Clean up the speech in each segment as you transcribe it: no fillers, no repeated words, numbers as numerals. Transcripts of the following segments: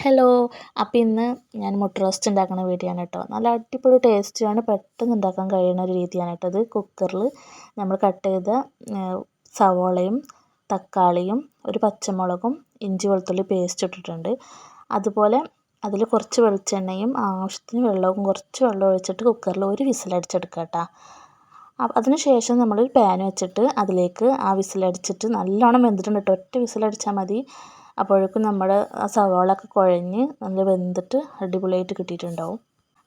Hello. അപ്പോൾ ഇന്ന് ഞാൻ മുട്ട റോസ്റ്റ് ഉണ്ടാക്കുന്ന വീഡിയോ ആണ് കേട്ടോ. നല്ല അടിപൊളി ടേസ്റ്റിയാണ്, പെട്ടെന്ന് ഉണ്ടാക്കാൻ കഴിയുന്ന ഒരു രീതിയാണ് കേട്ടോ. അത് കുക്കറിൽ നമ്മൾ കട്ട് ചെയ്ത സവോളയും തക്കാളിയും ഒരു പച്ചമുളകും ഇഞ്ചി വെളുത്തുള്ളി പേസ്റ്റ് ഇട്ടിട്ടുണ്ട്. അതുപോലെ അതിൽ കുറച്ച് വെളിച്ചെണ്ണയും ആവശ്യത്തിന് വെള്ളവും കുറച്ച് വെള്ളം ഒഴിച്ചിട്ട് കുക്കറിൽ ഒരു വിസിലടിച്ചെടുക്കുക കേട്ടോ. അതിന് ശേഷം നമ്മൾ പാൻ വെച്ചിട്ട് അതിലേക്ക് ആ വിസിലടിച്ചിട്ട് നല്ലോണം വെന്തിട്ടുണ്ട് കേട്ടോ. ഒറ്റ വിസിലടിച്ചാൽ മതി. അപ്പോഴേക്കും നമ്മുടെ സവാള ഒക്കെ കുഴഞ്ഞ് നല്ല വെന്തിട്ട് അടിപൊളിയായിട്ട് കിട്ടിയിട്ടുണ്ടാവും.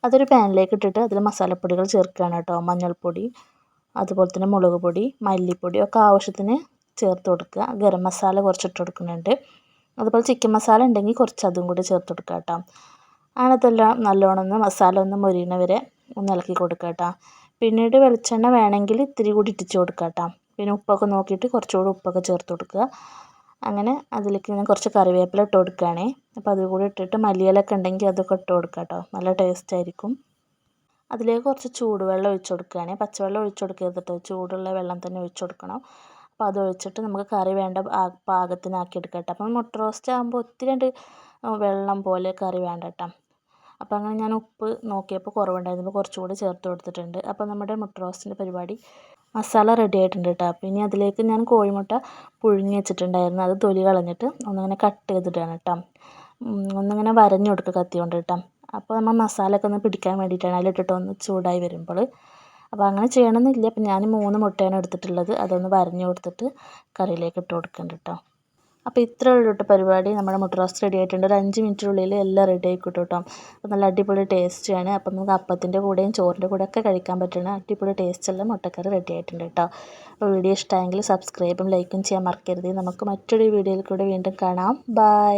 അതൊരു പാനിലേക്ക് ഇട്ടിട്ട് അതിൽ മസാലപ്പൊടികൾ ചേർക്കുകയാണ് കേട്ടോ. മഞ്ഞൾപ്പൊടി, അതുപോലെ തന്നെ മുളക് പൊടി, മല്ലിപ്പൊടി ഒക്കെ ആവശ്യത്തിന് ചേർത്ത് കൊടുക്കുക. ഗരം മസാല കുറച്ചിട്ട് കൊടുക്കുന്നുണ്ട്. അതുപോലെ ചിക്കൻ മസാല ഉണ്ടെങ്കിൽ കുറച്ച് അതും കൂടി ചേർത്ത് കൊടുക്കുക കേട്ടോ. അങ്ങനത്തെല്ലാം നല്ലോണം ഒന്ന് മസാല ഒന്ന് മൊരിയണ വരെ ഒന്ന് ഇളക്കി കൊടുക്കുക കേട്ടോ. പിന്നീട് വെളിച്ചെണ്ണ വേണമെങ്കിൽ ഇത്തിരി കൂടി ഇട്ടിച്ച് കൊടുക്കുക കേട്ടോ. പിന്നെ ഉപ്പൊക്കെ നോക്കിയിട്ട് കുറച്ചുകൂടി ഉപ്പൊക്കെ ചേർത്ത് കൊടുക്കുക. അങ്ങനെ അതിലേക്ക് ഞാൻ കുറച്ച് കറിവേപ്പില ഇട്ട് കൊടുക്കുകയാണേ. അപ്പോൾ അതും കൂടി ഇട്ടിട്ട് മല്ലിയിലൊക്കെ ഉണ്ടെങ്കിൽ അതൊക്കെ ഇട്ട് കൊടുക്കുക കേട്ടോ. നല്ല ടേസ്റ്റ് ആയിരിക്കും. അതിലേക്ക് കുറച്ച് ചൂടുവെള്ളം ഒഴിച്ച് കൊടുക്കുകയാണേ. പച്ചവെള്ളം ഒഴിച്ച് കൊടുക്കരുത് കേട്ടോ, ചൂടുള്ള വെള്ളം തന്നെ ഒഴിച്ച് കൊടുക്കണം. അപ്പോൾ അത് ഒഴിച്ചിട്ട് നമുക്ക് കറി വേണ്ട പാകത്തിനാക്കി എടുക്കാം കേട്ടോ. അപ്പം മുട്ട റോസ്റ്റ് ആകുമ്പോൾ ഒത്തിരി വെള്ളം പോലെ കറി വേണ്ട കേട്ടോ. അപ്പോൾ അങ്ങനെ ഞാൻ ഉപ്പ് നോക്കിയപ്പോൾ കുറവുണ്ടായിരുന്നു, കുറച്ചുകൂടി ചേർത്ത് കൊടുത്തിട്ടുണ്ട്. അപ്പോൾ നമ്മുടെ മുട്ട റോസ്റ്റിൻ്റെ പരിപാടി മസാല റെഡി ആയിട്ടുണ്ട് കേട്ടോ. അപ്പോൾ ഇനി അതിലേക്ക് ഞാൻ കോഴിമുട്ട പുഴുങ്ങി വെച്ചിട്ടുണ്ടായിരുന്നു, അത് തൊലി കളഞ്ഞിട്ട് ഒന്നിങ്ങനെ കട്ട് ചെയ്തിട്ടാണ് കേട്ടോ. ഒന്നിങ്ങനെ വരഞ്ഞു കൊടുക്കുക കത്തി കൊണ്ട് കേട്ടോ. അപ്പോൾ നമ്മൾ മസാലയൊക്കെ ഒന്ന് പിടിക്കാൻ വേണ്ടിയിട്ടാണ് അതിലിട്ടിട്ട് ഒന്ന് ചൂടായി വരുമ്പോൾ. അപ്പോൾ അങ്ങനെ ചെയ്യണമെന്നില്ല. അപ്പോൾ ഞാൻ 3 മുട്ടയാണ് എടുത്തിട്ടുള്ളത്, അതൊന്ന് വരഞ്ഞു കൊടുത്തിട്ട് കറിയിലേക്ക് ഇട്ട് കൊടുക്കുന്നുണ്ട് കേട്ടോ. അപ്പോൾ ഇത്രയേ ഉള്ളൂ കേട്ടോ പരിപാടി. നമ്മുടെ മുട്ട റോസ്റ്റ് റെഡി ആയിട്ടുണ്ട്. ഒരു 5 മിനിറ്റിനുള്ളിൽ എല്ലാം റെഡി ആയി കിട്ടും കേട്ടോ. അപ്പോൾ നല്ല അടിപൊളി ടേസ്റ്റിയാണ്. അപ്പോൾ നമുക്ക് അപ്പത്തിൻ്റെ കൂടെയും ചോറിൻ്റെ കൂടെ ഒക്കെ കഴിക്കാൻ പറ്റുന്ന അടിപൊളി ടേസ്റ്റുള്ള മുട്ടക്കറി റെഡി ആയിട്ടുണ്ട് കേട്ടോ. അപ്പോൾ വീഡിയോ ഇഷ്ടമായെങ്കിൽ സബ്സ്ക്രൈബും ലൈക്കും ചെയ്യാൻ മറക്കരുത്. നമുക്ക് മറ്റൊരു വീഡിയോയിൽ കൂടെ വീണ്ടും കാണാം. ബൈ.